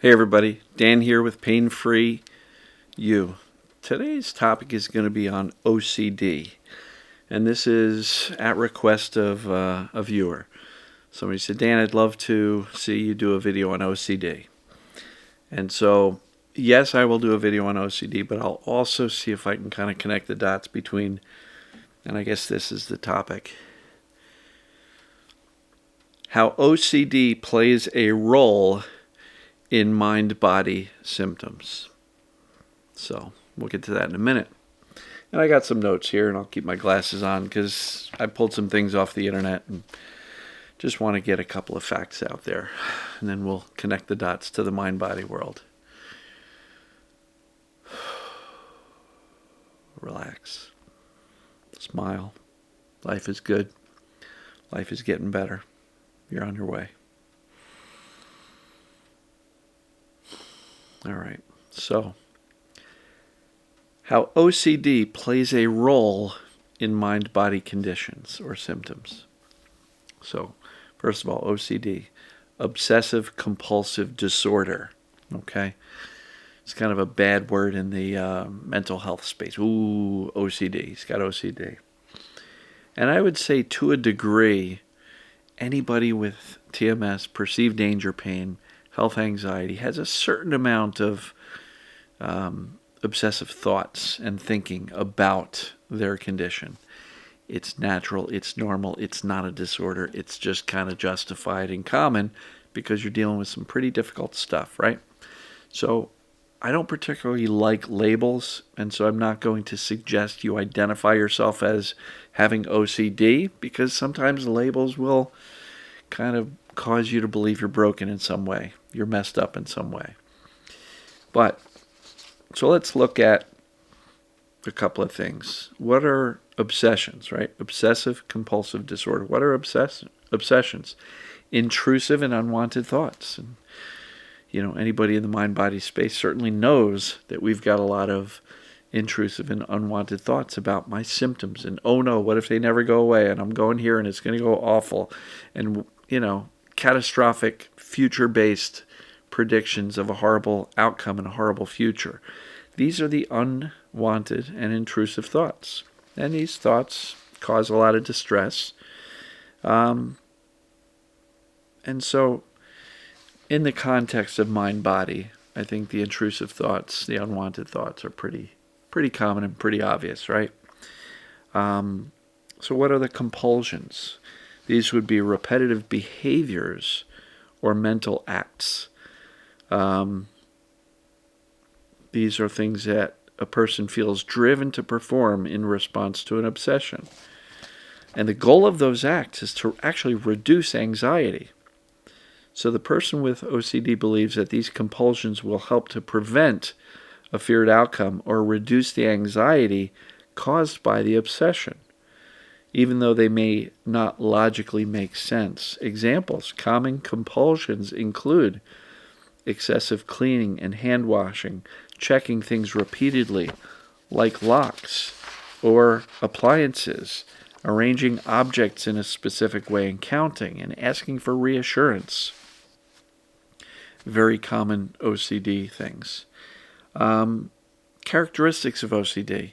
Hey everybody, Dan here with Pain Free You. Today's topic is going to be on OCD, and this is at request of a viewer. Somebody said, Dan, I'd love to see you do a video on OCD. And so, yes, I will do a video on OCD, but I'll also see if I can kind of connect the dots between, and I guess this is the topic, how OCD plays a role in mind-body symptoms. So we'll get to that in a minute. And I got some notes here, and I'll keep my glasses on because I pulled some things off the internet and just want to get a couple of facts out there. And then we'll connect the dots to the mind-body world. Relax. Smile. Life is good. Life is getting better. You're on your way. All right, so how OCD plays a role in mind-body conditions or symptoms. So, first of all, OCD, obsessive compulsive disorder, okay? It's kind of a bad word in the mental health space. Ooh, OCD, he's got OCD. And I would say to a degree, anybody with TMS, perceived danger pain, health anxiety, has a certain amount of obsessive thoughts and thinking about their condition. It's natural, it's normal, it's not a disorder, it's just kind of justified and common because you're dealing with some pretty difficult stuff, right? So I don't particularly like labels, and so I'm not going to suggest you identify yourself as having OCD because sometimes labels will kind of cause you to believe you're broken in some way. You're messed up in some way. But, so let's look at a couple of things. What are obsessions, right? Obsessive compulsive disorder. What are obsessions? Intrusive and unwanted thoughts. And, anybody in the mind-body space certainly knows that we've got a lot of intrusive and unwanted thoughts about my symptoms. And, oh no, what if they never go away? And I'm going here and it's going to go awful. And, catastrophic, future-based predictions of a horrible outcome and a horrible future. These are the unwanted and intrusive thoughts. And these thoughts cause a lot of distress. And so, in the context of mind-body, I think the intrusive thoughts, the unwanted thoughts are pretty common and pretty obvious, right? So what are the compulsions? These would be repetitive behaviors or mental acts. These are things that a person feels driven to perform in response to an obsession. And the goal of those acts is to actually reduce anxiety. So the person with OCD believes that these compulsions will help to prevent a feared outcome or reduce the anxiety caused by the obsession, even though they may not logically make sense. Examples: common compulsions include excessive cleaning and hand washing, checking things repeatedly, like locks or appliances, arranging objects in a specific way and counting, and asking for reassurance. Very common OCD things. Characteristics of OCD.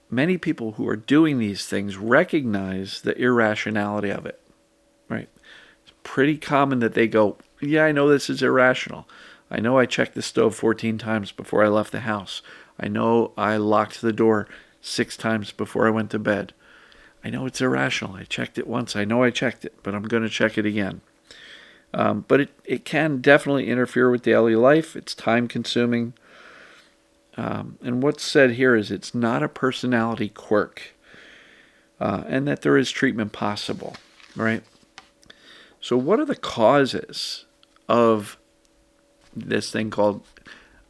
Many people who are doing these things recognize the irrationality of it, right? It's pretty common that they go, yeah, I know this is irrational. I know I checked the stove 14 times before I left the house. I know I locked the door 6 times before I went to bed. I know it's irrational. I checked it once. I know I checked it, but I'm going to check it again. But it can definitely interfere with daily life. It's time-consuming. And what's said here is it's not a personality quirk, and that there is treatment possible, right? So what are the causes of this thing called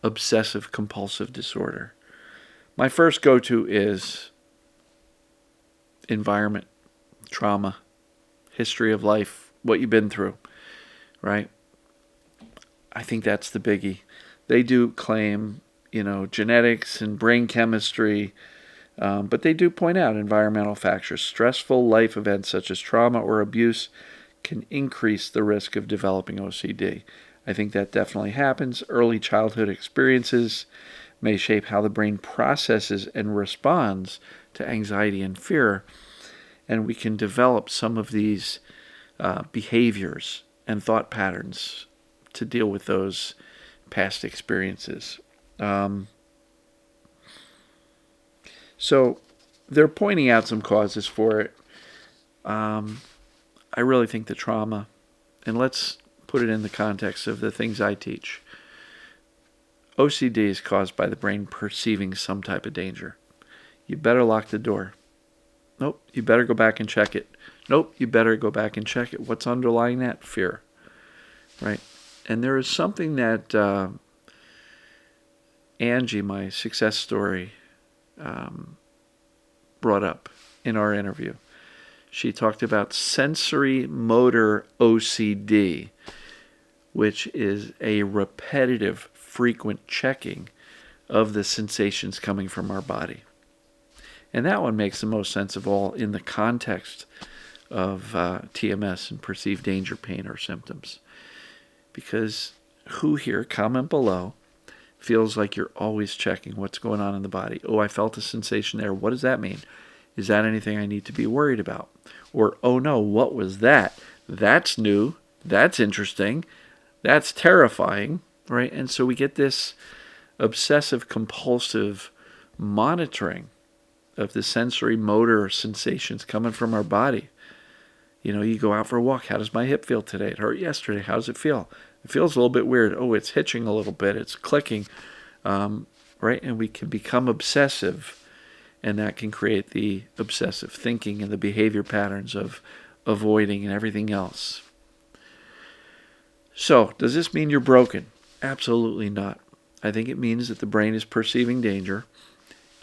obsessive compulsive disorder? My first go-to is environment, trauma, history of life, what you've been through, right? I think that's the biggie. They do claim genetics and brain chemistry, but they do point out environmental factors. Stressful life events such as trauma or abuse can increase the risk of developing OCD. I think that definitely happens. Early childhood experiences may shape how the brain processes and responds to anxiety and fear, and we can develop some of these behaviors and thought patterns to deal with those past experiences. So they're pointing out some causes for it. I really think the trauma, and let's put it in the context of the things I teach. OCD is caused by the brain perceiving some type of danger. You better lock the door. Nope, you better go back and check it. Nope, you better go back and check it. What's underlying that? Fear. Right? And there is something that Angie, my success story, brought up in our interview. She talked about sensory motor OCD, which is a repetitive, frequent checking of the sensations coming from our body. And that one makes the most sense of all in the context of TMS and perceived danger, pain, or symptoms. Because who here, comment below, feels like you're always checking what's going on in the body? Oh, I felt a sensation there. What does that mean? Is that anything I need to be worried about? Or, oh no, what was that? That's new. That's interesting. That's terrifying, right? And so we get this obsessive compulsive monitoring of the sensory motor sensations coming from our body. You know, you go out for a walk. How does my hip feel today? It hurt yesterday. How does it feel? It feels a little bit weird. Oh, it's hitching a little bit. It's clicking, right? And we can become obsessive, and that can create the obsessive thinking and the behavior patterns of avoiding and everything else. So, does this mean you're broken? Absolutely not. I think it means that the brain is perceiving danger.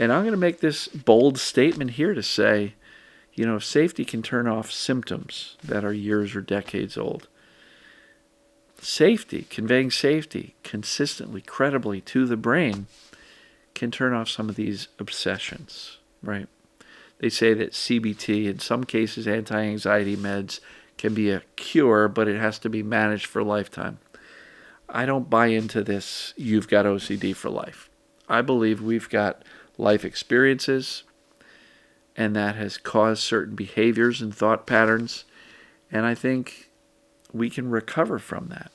And I'm going to make this bold statement here to say, you know, safety can turn off symptoms that are years or decades old. Safety, conveying safety consistently, credibly to the brain, can turn off some of these obsessions, right? They say that CBT, in some cases anti-anxiety meds, can be a cure, but it has to be managed for a lifetime. I don't buy into this, you've got OCD for life. I believe we've got life experiences, and that has caused certain behaviors and thought patterns, and I think we can recover from that.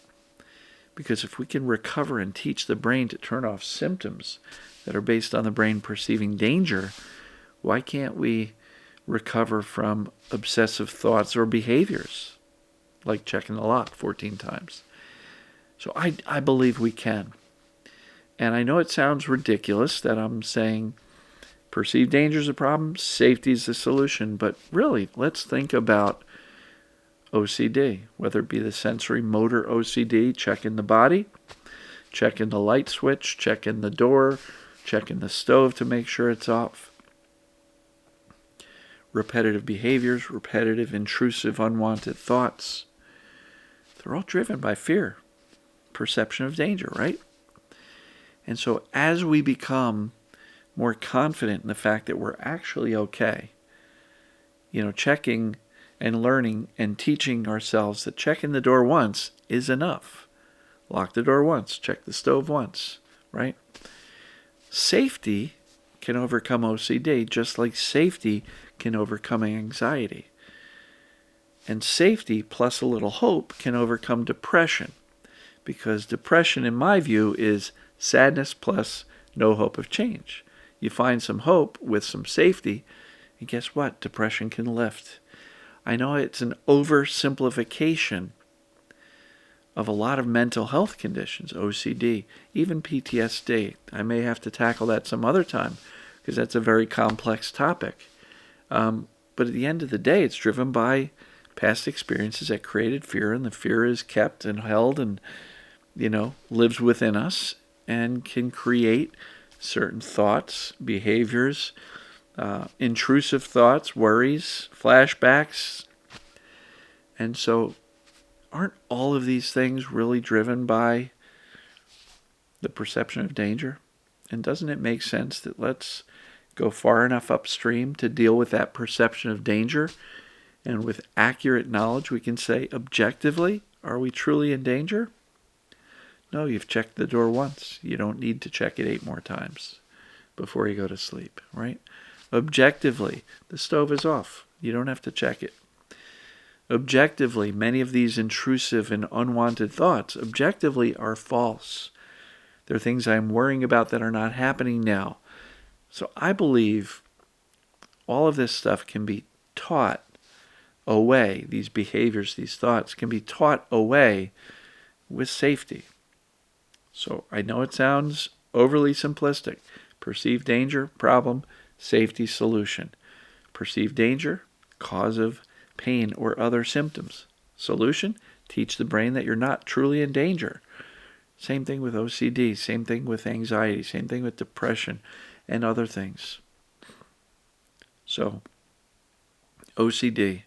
Because if we can recover and teach the brain to turn off symptoms that are based on the brain perceiving danger, why can't we recover from obsessive thoughts or behaviors, like checking the lock 14 times? So I believe we can. And I know it sounds ridiculous that I'm saying perceived danger is a problem, safety is the solution, but really, let's think about OCD, whether it be the sensory motor OCD, checking the body, checking the light switch, checking the door, checking the stove to make sure it's off. Repetitive behaviors, repetitive, intrusive, unwanted thoughts. They're all driven by fear, perception of danger, right? And so as we become more confident in the fact that we're actually okay, you know, checking and learning and teaching ourselves that checking the door once is enough. Lock the door once, check the stove once, right? Safety can overcome OCD just like safety can overcome anxiety. And safety plus a little hope can overcome depression, because depression, in my view, is sadness plus no hope of change. You find some hope with some safety, and guess what? Depression can lift. I know it's an oversimplification of a lot of mental health conditions, OCD, even PTSD. I may have to tackle that some other time because that's a very complex topic. But at the end of the day, it's driven by past experiences that created fear, and the fear is kept and held and, you know, lives within us and can create certain thoughts, behaviors, intrusive thoughts, worries, flashbacks. And so aren't all of these things really driven by the perception of danger? And doesn't it make sense that let's go far enough upstream to deal with that perception of danger, and with accurate knowledge we can say objectively, are we truly in danger? No, you've checked the door once. You don't need to check it 8 more times before you go to sleep, right? Objectively, the stove is off. You don't have to check it. Objectively, many of these intrusive and unwanted thoughts, objectively, are false. They're things I'm worrying about that are not happening now. So I believe all of this stuff can be taught away. These behaviors, these thoughts can be taught away with safety. So I know it sounds overly simplistic. Perceived danger, problem, safety, solution. Perceived danger, cause of pain or other symptoms. Solution, teach the brain that you're not truly in danger. Same thing with OCD, same thing with anxiety, same thing with depression and other things. So, OCD,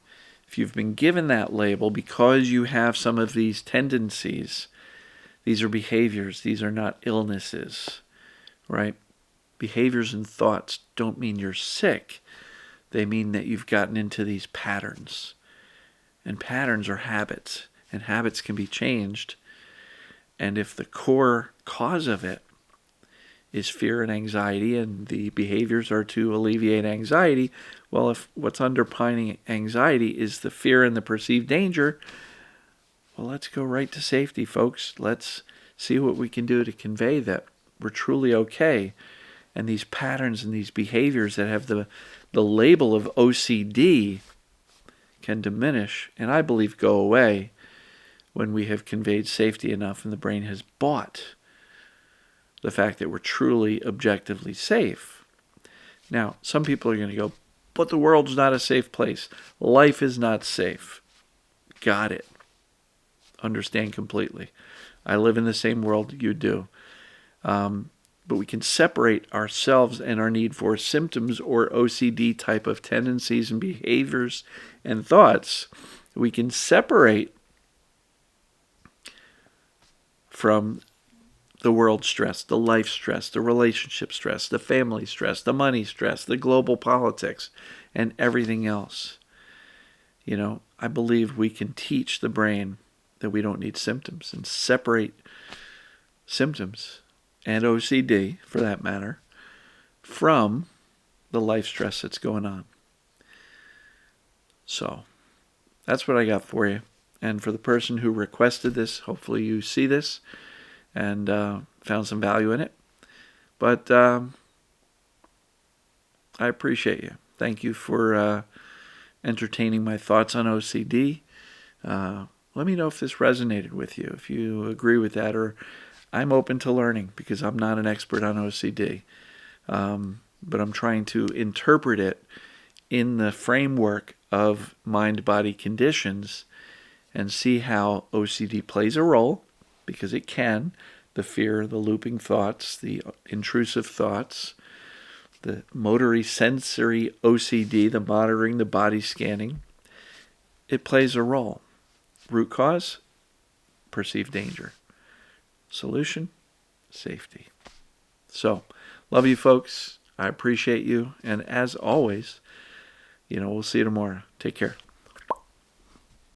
if you've been given that label because you have some of these tendencies, these are behaviors, these are not illnesses, right? Behaviors and thoughts don't mean you're sick. They mean that you've gotten into these patterns. And patterns are habits, and habits can be changed. And if the core cause of it is fear and anxiety, and the behaviors are to alleviate anxiety, well, if what's underpinning anxiety is the fear and the perceived danger, well, let's go right to safety, folks. Let's see what we can do to convey that we're truly okay. And these patterns and these behaviors that have the label of OCD can diminish, and I believe go away, when we have conveyed safety enough and the brain has bought the fact that we're truly objectively safe. Now, some people are going to go, but the world's not a safe place. Life is not safe. Got it. Understand completely. I live in the same world you do. But we can separate ourselves and our need for symptoms or OCD type of tendencies and behaviors and thoughts. We can separate from the world stress, the life stress, the relationship stress, the family stress, the money stress, the global politics, and everything else. You know, I believe we can teach the brain that we don't need symptoms and separate symptoms and OCD, for that matter, from the life stress that's going on. So, that's what I got for you. And for the person who requested this, hopefully you see this and found some value in it. But I appreciate you. Thank you for entertaining my thoughts on OCD. Let me know if this resonated with you, if you agree with that, or I'm open to learning because I'm not an expert on OCD. But I'm trying to interpret it in the framework of mind-body conditions and see how OCD plays a role, because it can. The fear, the looping thoughts, the intrusive thoughts, the motory sensory OCD, the monitoring, the body scanning. It plays a role. Root cause, perceived danger. Solution, safety. So, love you folks. I appreciate you. And as always, we'll see you tomorrow. Take care.